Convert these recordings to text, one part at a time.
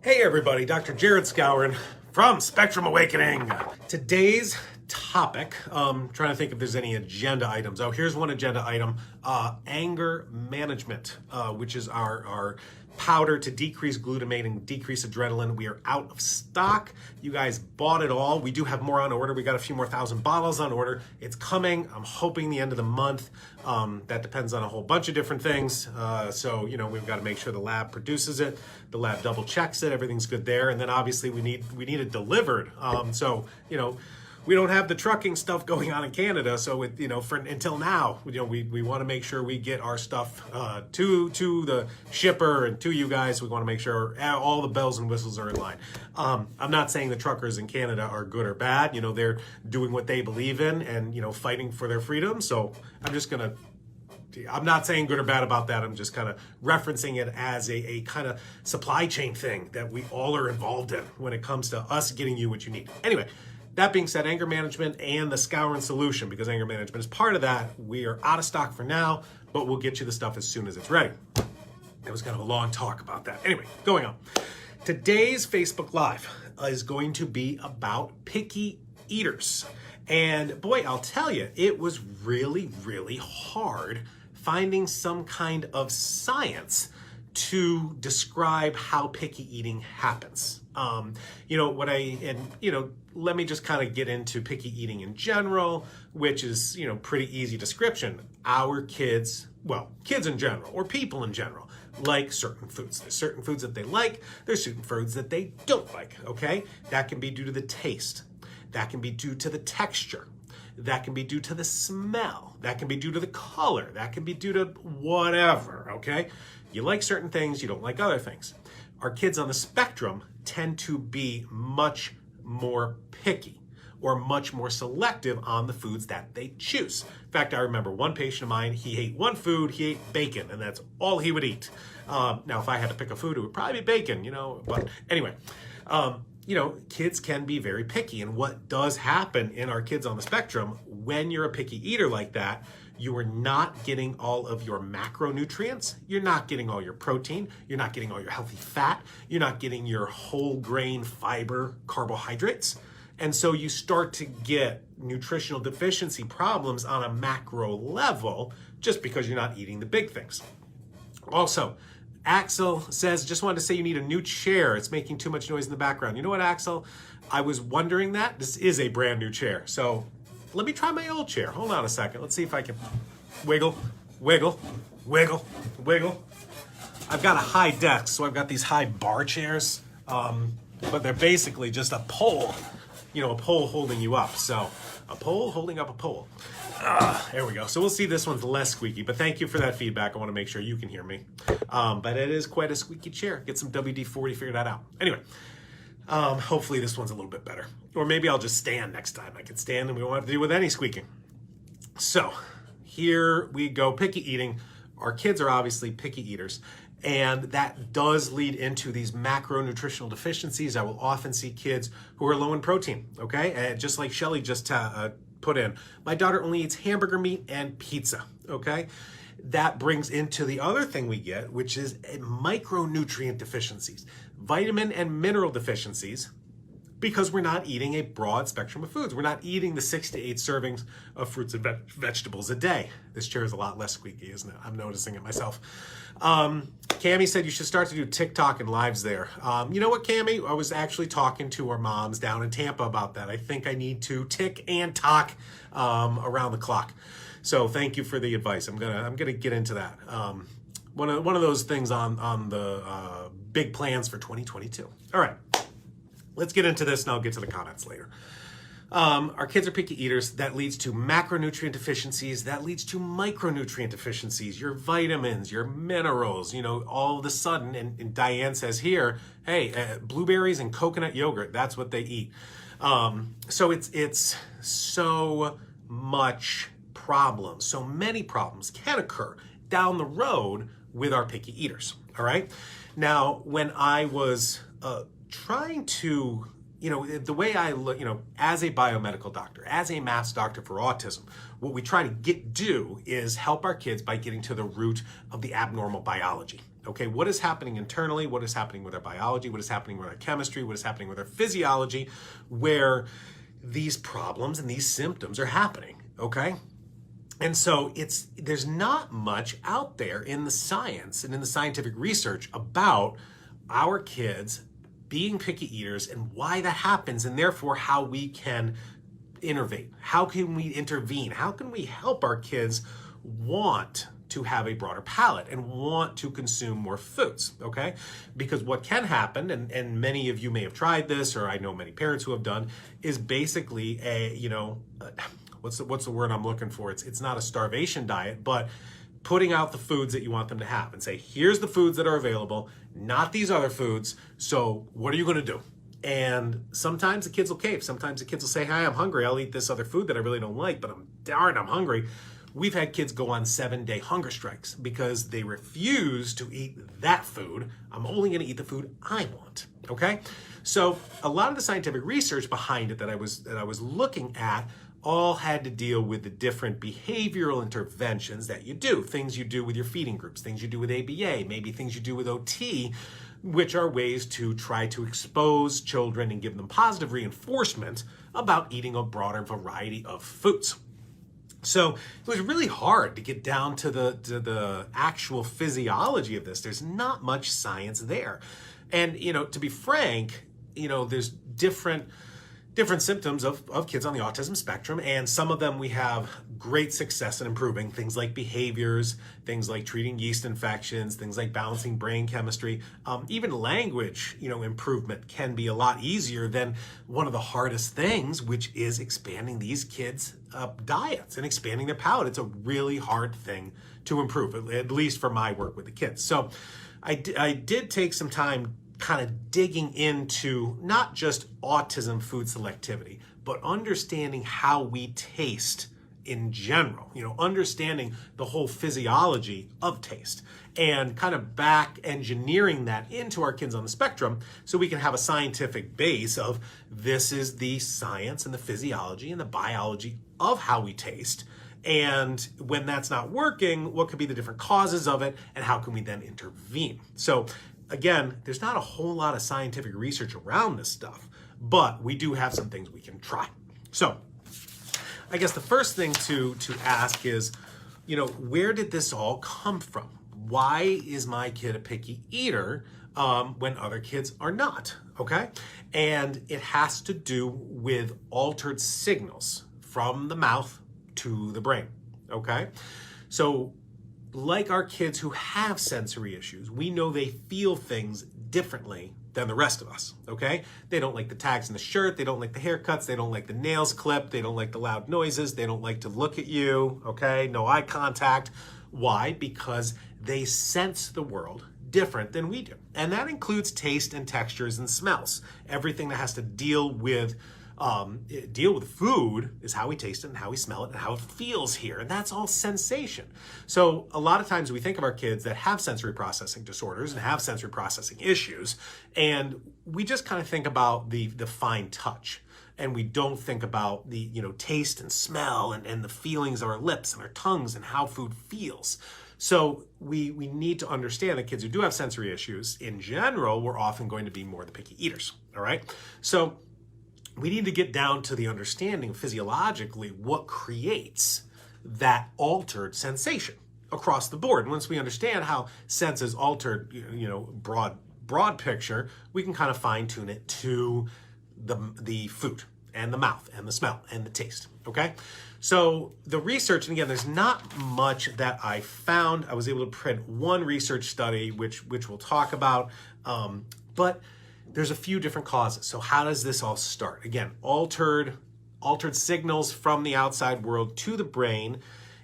Hey everybody, Dr. Jared Skowron from Spectrum Awakening. Today's topic, trying to think if there's any agenda items. Oh, here's one agenda item, anger management, which is our powder to decrease glutamate and decrease adrenaline. We are out of stock. You guys bought it all. We do have more on order. We got a few more thousand bottles on order. It's coming. I'm hoping the end of the month. That depends on a whole bunch of different things. So, we've got to make sure the lab produces it. The lab double checks it. Everything's good there. And then obviously we need it delivered. We don't have the trucking stuff going on in Canada, so until now, we want to make sure we get our stuff to the shipper and to you guys. We want to make sure all the bells and whistles are in line. I'm not saying the truckers in Canada are good or bad. They're doing what they believe in and fighting for their freedom. So I'm not saying good or bad about that. I'm just kind of referencing it as a kind of supply chain thing that we all are involved in when it comes to us getting you what you need. Anyway. That being said, anger management and the Skowron solution, because anger management is part of that. We are out of stock for now, but we'll get you the stuff as soon as it's ready. That was kind of a long talk about that. Anyway, going on. Today's Facebook Live is going to be about picky eaters. And boy, I'll tell you, it was really, really hard finding some kind of science to describe how picky eating happens. Let me just kind of get into picky eating in general, which is, pretty easy description. Our kids in general, or people in general, like certain foods. There's certain foods that they like. There's certain foods that they don't like, okay? That can be due to the taste. That can be due to the texture. That can be due to the smell. That can be due to the color. That can be due to whatever, okay? You like certain things, you don't like other things. Our kids on the spectrum tend to be much more picky or much more selective on the foods that they choose. In fact, I remember one patient of mine, he ate one food, he ate bacon, and that's all he would eat. Now, if I had to pick a food, it would probably be bacon, but anyway. Kids can be very picky, and what does happen in our kids on the spectrum, when you're a picky eater like that, you are not getting all of your macronutrients, you're not getting all your protein, you're not getting all your healthy fat, you're not getting your whole grain fiber carbohydrates, and so you start to get nutritional deficiency problems on a macro level just because you're not eating the big things. Also, Axel says, just wanted to say you need a new chair. It's making too much noise in the background. You know what, Axel? I was wondering that. This is a brand new chair. So let me try my old chair. Hold on a second. Let's see if I can wiggle, wiggle, wiggle, wiggle. I've got a high desk, so I've got these high bar chairs, but they're basically just a pole, a pole holding you up. So a pole holding up a pole. There we go. So we'll see this one's less squeaky, but thank you for that feedback. I want to make sure you can hear me. But it is quite a squeaky chair. Get some WD-40, figure that out. Anyway, hopefully this one's a little bit better. Or maybe I'll just stand next time. I can stand and we won't have to deal with any squeaking. So here we go. Picky eating. Our kids are obviously picky eaters. And that does lead into these macronutritional deficiencies. I will often see kids who are low in protein, okay? Just like Shelly just put in. My daughter only eats hamburger meat and pizza, okay? That brings into the other thing we get, which is micronutrient deficiencies, vitamin and mineral deficiencies, because we're not eating a broad spectrum of foods. We're not eating the 6 to 8 servings of fruits and vegetables a day. This chair is a lot less squeaky, isn't it? I'm noticing it myself. Cammie said you should start to do TikTok and lives there. You know what, Cammie? I was actually talking to our moms down in Tampa about that. I think I need to tick and talk around the clock. So thank you for the advice. I'm gonna get into that. One of those things on the big plans for 2022. All right. Let's get into this and I'll get to the comments later. Our kids are picky eaters. That leads to macronutrient deficiencies. That leads to micronutrient deficiencies. Your vitamins, your minerals, all of a sudden, and Diane says here, hey, blueberries and coconut yogurt, that's what they eat. So it's so much problems. So many problems can occur down the road with our picky eaters, all right? Now, when I was trying to the way I look, as a biomedical doctor, as a maths doctor for autism, what we try to do is help our kids by getting to the root of the abnormal biology. Okay, what is happening internally? What is happening with our biology? What is happening with our chemistry? What is happening with our physiology? Where these problems and these symptoms are happening, okay? And so there's not much out there in the science and in the scientific research about our kids being picky eaters and why that happens, and therefore how we can innovate. How can we intervene? How can we help our kids want to have a broader palate and want to consume more foods, okay? Because what can happen, and many of you may have tried this, or I know many parents who have done, is basically what's the word I'm looking for? It's not a starvation diet, but putting out the foods that you want them to have and say, here's the foods that are available, not these other foods, so what are you gonna do? And sometimes the kids will cave. Sometimes the kids will say, hey, I'm hungry, I'll eat this other food that I really don't like, but I'm hungry. We've had kids go on 7-day hunger strikes because they refuse to eat that food. I'm only gonna eat the food I want, okay? So a lot of the scientific research behind it that I was looking at all had to deal with the different behavioral interventions that you do, things you do with your feeding groups, things you do with ABA, maybe things you do with OT, which are ways to try to expose children and give them positive reinforcement about eating a broader variety of foods. So it was really hard to get down to the actual physiology of this. There's not much science there. And, to be frank, there's different symptoms of kids on the autism spectrum, and some of them we have great success in improving, things like behaviors, things like treating yeast infections, things like balancing brain chemistry, even language, improvement can be a lot easier than one of the hardest things, which is expanding these kids' diets and expanding their palate. It's a really hard thing to improve, at least for my work with the kids. So I did take some time kind of digging into not just autism food selectivity, but understanding how we taste in general, understanding the whole physiology of taste and kind of back engineering that into our kids on the spectrum so we can have a scientific base of this is the science and the physiology and the biology of how we taste. And when that's not working, what could be the different causes of it and how can we then intervene? So again, there's not a whole lot of scientific research around this stuff, but we do have some things we can try. So I guess the first thing to ask is, where did this all come from? Why is my kid a picky eater when other kids are not, okay? And it has to do with altered signals from the mouth to the brain, okay? So like our kids who have sensory issues, we know they feel things differently than the rest of us, okay? They don't like the tags in the shirt, they don't like the haircuts, they don't like the nails clipped, they don't like the loud noises, they don't like to look at you, okay? No eye contact. Why? Because they sense the world different than we do. And that includes taste and textures and smells. Everything that has to deal with food is how we taste it and how we smell it and how it feels here. And that's all sensation. So a lot of times we think of our kids that have sensory processing disorders and have sensory processing issues, and we just kind of think about the fine touch. And we don't think about the taste and smell and the feelings of our lips and our tongues and how food feels. So we need to understand that kids who do have sensory issues, in general, we're often going to be more the picky eaters, all right? So we need to get down to the understanding physiologically what creates that altered sensation across the board. And once we understand how sense is altered, broad picture, we can kind of fine tune it to the food and the mouth and the smell and the taste, okay? So the research, and again, there's not much that I found. I was able to print one research study, which we'll talk about, but there's a few different causes. So how does this all start? Again, altered signals from the outside world to the brain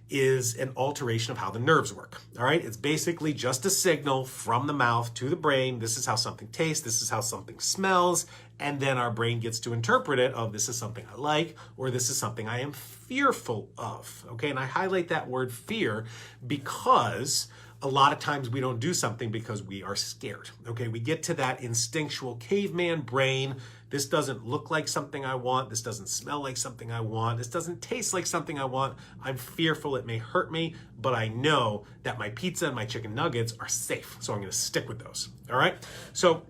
is an alteration of how the nerves work, all right? It's basically just a signal from the mouth to the brain. This is how something tastes, this is how something smells, and then our brain gets to interpret it of this is something I like, or this is something I am fearful of, okay? And I highlight that word fear because a lot of times we don't do something because we are scared. Okay, we get to that instinctual caveman brain. This doesn't look like something I want. This doesn't smell like something I want. This doesn't taste like something I want. I'm fearful it may hurt me, but I know that my pizza and my chicken nuggets are safe, so I'm going to stick with those. All right. So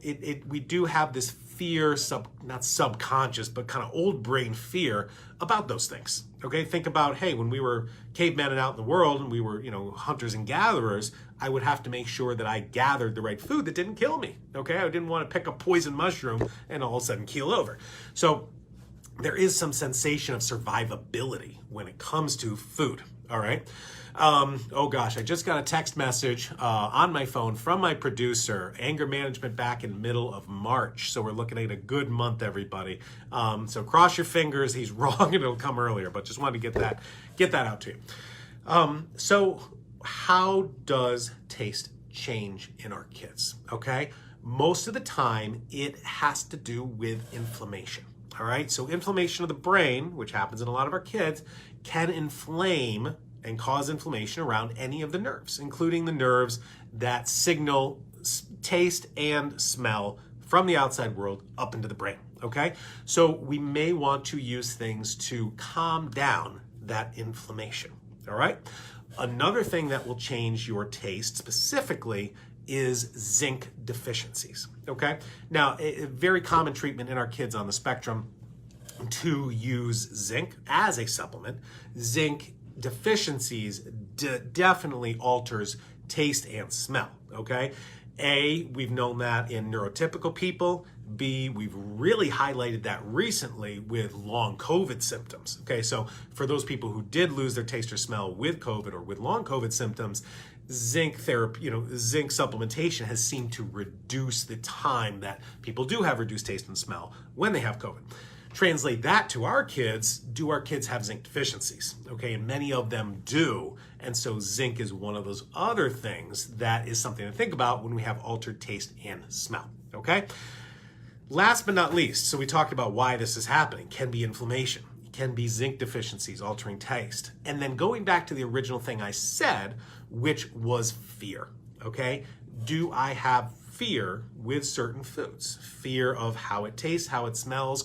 we do have this fear, not subconscious, but kind of old brain fear about those things. Okay, think about, hey, when we were cavemen and out in the world and we were, hunters and gatherers, I would have to make sure that I gathered the right food that didn't kill me. Okay, I didn't want to pick a poison mushroom and all of a sudden keel over. So there is some sensation of survivability when it comes to food. All right. Oh gosh, I just got a text message on my phone from my producer, anger management back in middle of March. So we're looking at a good month, everybody. So cross your fingers, he's wrong and it'll come earlier, but just wanted to get that out to you. So how does taste change in our kids? Okay. Most of the time it has to do with inflammation. All right. So inflammation of the brain, which happens in a lot of our kids, can inflame and cause inflammation around any of the nerves, including the nerves that signal taste and smell from the outside world up into the brain, okay? So we may want to use things to calm down that inflammation, all right? Another thing that will change your taste specifically is zinc deficiencies, okay? Now, a very common treatment in our kids on the spectrum to use zinc as a supplement. Zinc deficiencies definitely alters taste and smell, okay? A, we've known that in neurotypical people. B, we've really highlighted that recently with long COVID symptoms, okay? So for those people who did lose their taste or smell with COVID or with long COVID symptoms, zinc therapy, zinc supplementation has seemed to reduce the time that people do have reduced taste and smell when they have COVID. Translate that to our kids. Do our kids have zinc deficiencies? Okay, and many of them do. And so zinc is one of those other things that is something to think about when we have altered taste and smell, okay? Last but not least, so we talked about why this is happening. Can be inflammation, can be zinc deficiencies, altering taste. And then going back to the original thing I said, which was fear, okay? Do I have fear with certain foods? Fear of how it tastes, how it smells,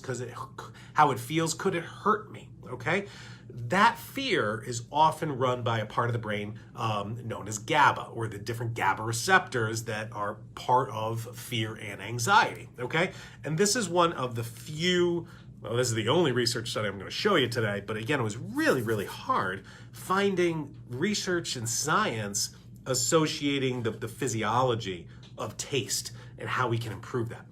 how it feels, could it hurt me, okay? That fear is often run by a part of the brain known as GABA, or the different GABA receptors that are part of fear and anxiety, okay? And this is one of the few, well, this is the only research study I'm going to show you today, but again, it was really, really hard finding research and science associating the physiology of taste and how we can improve that.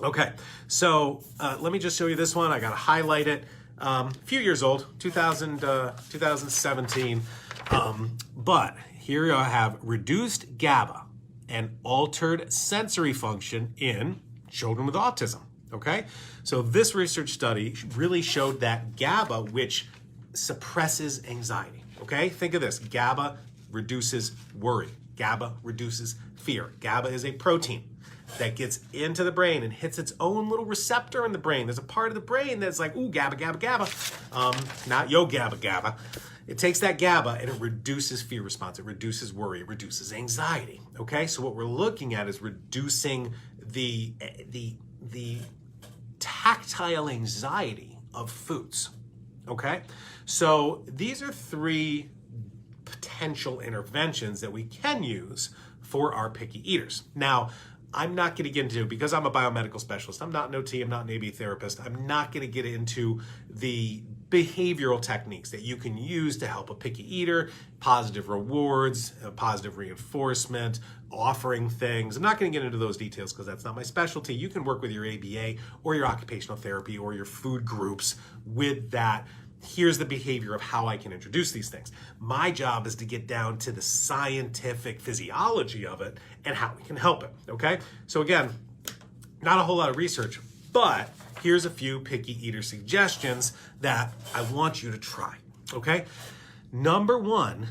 Okay, so let me just show you this one. I got to highlight it. A few years old, 2017. But here I have reduced GABA and altered sensory function in children with autism. Okay, so this research study really showed that GABA, which suppresses anxiety. Okay, think of this. GABA reduces worry. GABA reduces fear. GABA is a protein that gets into the brain and hits its own little receptor in the brain. There's a part of the brain that's like, ooh, GABA, GABA, GABA. Not yo GABA, GABA. It takes that GABA and it reduces fear response. It reduces worry. It reduces anxiety. Okay, so what we're looking at is reducing the tactile anxiety of foods. Okay, so these are three potential interventions that we can use for our picky eaters. Now, I'm not going to get into, because I'm a biomedical specialist, I'm not an OT, I'm not an AB therapist, I'm not going to get into the behavioral techniques that you can use to help a picky eater, positive rewards, positive reinforcement, offering things. I'm not going to get into those details because that's not my specialty. You can work with your ABA or your occupational therapy or your food groups with that. Here's the behavior of how I can introduce these things. My job is to get down to the scientific physiology of it and how we can help it, okay? So again, not a whole lot of research, but here's a few picky eater suggestions that I want you to try, okay? Number one,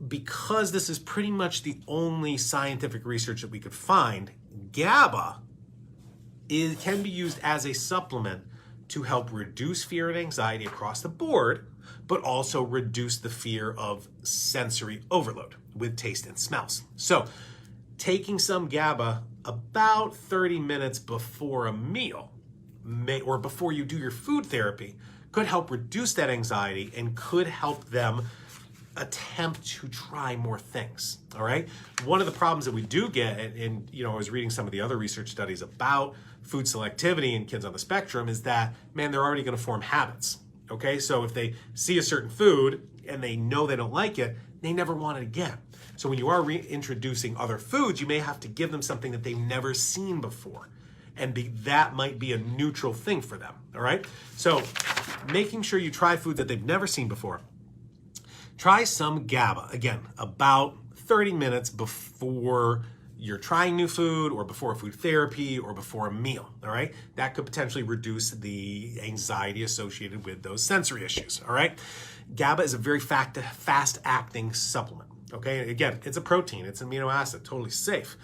because this is pretty much the only scientific research that we could find, GABA can be used as a supplement to help reduce fear and anxiety across the board, but also reduce the fear of sensory overload with taste and smells. So taking some GABA about 30 minutes before a meal or before you do your food therapy could help reduce that anxiety and could help them attempt to try more things, all right? One of the problems that we do get, and I was reading some of the other research studies about food selectivity in kids on the spectrum, is that, man, they're already gonna form habits, okay? So if they see a certain food and they know they don't like it, they never want it again. So when you are reintroducing other foods, you may have to give them something that they've never seen before. And that might be a neutral thing for them, all right? So making sure you try food that they've never seen before. Try some GABA, again, about 30 minutes before you're trying new food or before food therapy or before a meal, all right? That could potentially reduce the anxiety associated with those sensory issues, all right? GABA is a very fast-acting supplement, okay? Again, it's a protein, it's an amino acid, totally safe,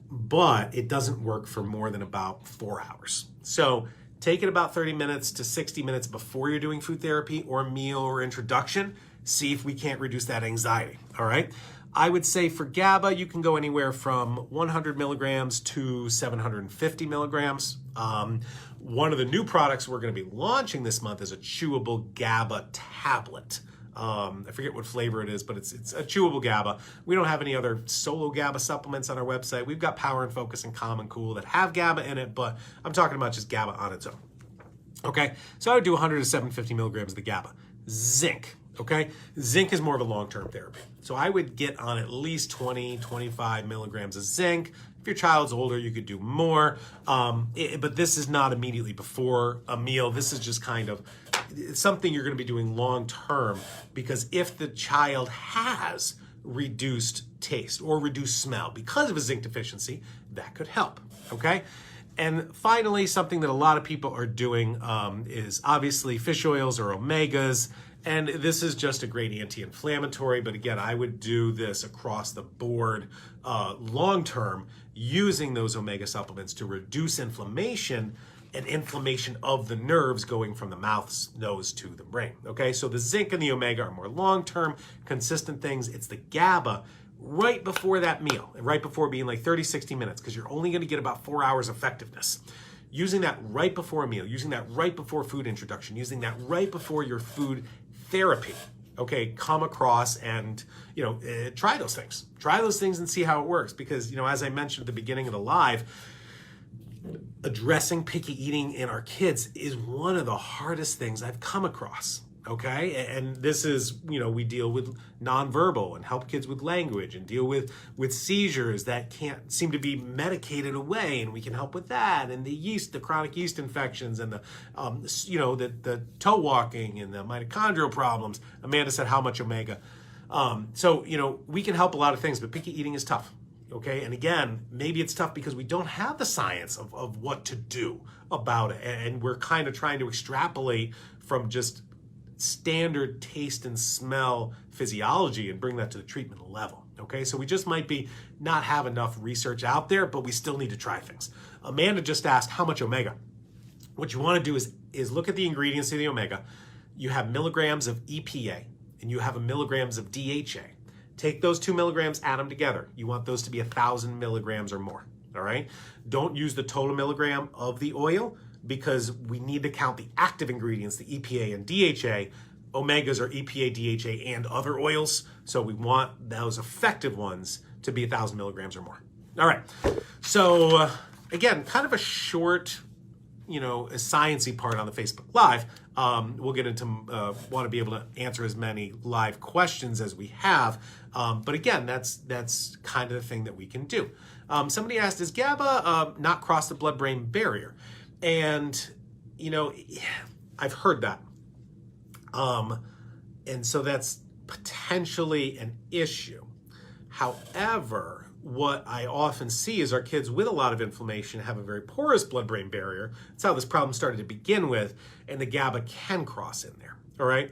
but it doesn't work for more than about 4 hours. So take it about 30 minutes to 60 minutes before you're doing food therapy or a meal or introduction. See if we can't reduce that anxiety, all right? I would say for GABA, you can go anywhere from 100 milligrams to 750 milligrams. One of the new products we're gonna be launching this month is a chewable GABA tablet. I forget what flavor it is, but it's a chewable GABA. We don't have any other solo GABA supplements on our website. We've got Power and Focus and Calm and Cool that have GABA in it, but I'm talking about just GABA on its own. Okay, so I would do 100 to 750 milligrams of the GABA. Zinc. Okay, zinc is more of a long-term therapy. So I would get on at least 20, 25 milligrams of zinc. If your child's older, you could do more. But this is not immediately before a meal. This is just kind of something you're going to be doing long-term, because if the child has reduced taste or reduced smell because of a zinc deficiency, that could help, okay? And finally, something that a lot of people are doing is obviously fish oils or omegas. And this is just a great anti-inflammatory, but again, I would do this across the board long-term using those omega supplements to reduce inflammation and inflammation of the nerves going from the mouth, nose to the brain, okay? So the zinc and the omega are more long-term, consistent things. It's the GABA right before that meal, and right before being like 30, 60 minutes, because you're only gonna get about 4 hours effectiveness. Using that right before a meal, using that right before food introduction, using that right before your food therapy, okay, come across and, try those things. Try those things and see how it works. Because, as I mentioned at the beginning of the live, addressing picky eating in our kids is one of the hardest things I've come across. Okay, and this is, we deal with nonverbal and help kids with language and deal with seizures that can't seem to be medicated away, and we can help with that, and the chronic yeast infections, and the toe walking and the mitochondrial problems. Amanda said, how much omega? So we can help a lot of things, but picky eating is tough. Okay, and again, maybe it's tough because we don't have the science of what to do about it, and we're kind of trying to extrapolate from just standard taste and smell physiology and bring that to the treatment level, okay? So we just might be not have enough research out there, but we still need to try things. Amanda just asked how much omega. What you wanna do is look at the ingredients of the omega. You have milligrams of EPA and you have milligrams of DHA. Take those 2 milligrams, add them together. You want those to be 1,000 milligrams or more, all right? Don't use the total milligram of the oil, because we need to count the active ingredients, the EPA and DHA. Omegas are EPA, DHA, and other oils. So we want those effective ones to be 1,000 milligrams or more. All right. So again, kind of a short, a sciencey part on the Facebook Live. We'll get into, want to be able to answer as many live questions as we have. But again, that's kind of the thing that we can do. Somebody asked, does GABA not cross the blood-brain barrier? And, I've heard that. And so that's potentially an issue. However, what I often see is our kids with a lot of inflammation have a very porous blood-brain barrier. That's how this problem started to begin with, and the GABA can cross in there, all right?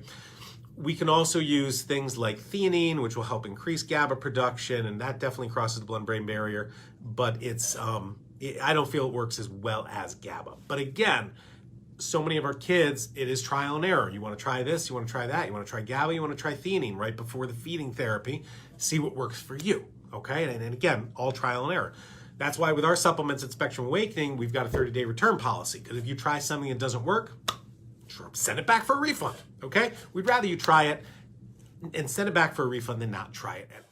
We can also use things like theanine, which will help increase GABA production, and that definitely crosses the blood-brain barrier, but I don't feel it works as well as GABA. But again, so many of our kids, it is trial and error. You want to try this, you want to try that, you want to try GABA, you want to try theanine right before the feeding therapy, see what works for you, okay? And again, all trial and error. That's why with our supplements at Spectrum Awakening, we've got a 30-day return policy, because if you try something that doesn't work, send it back for a refund, okay? We'd rather you try it and send it back for a refund than not try it at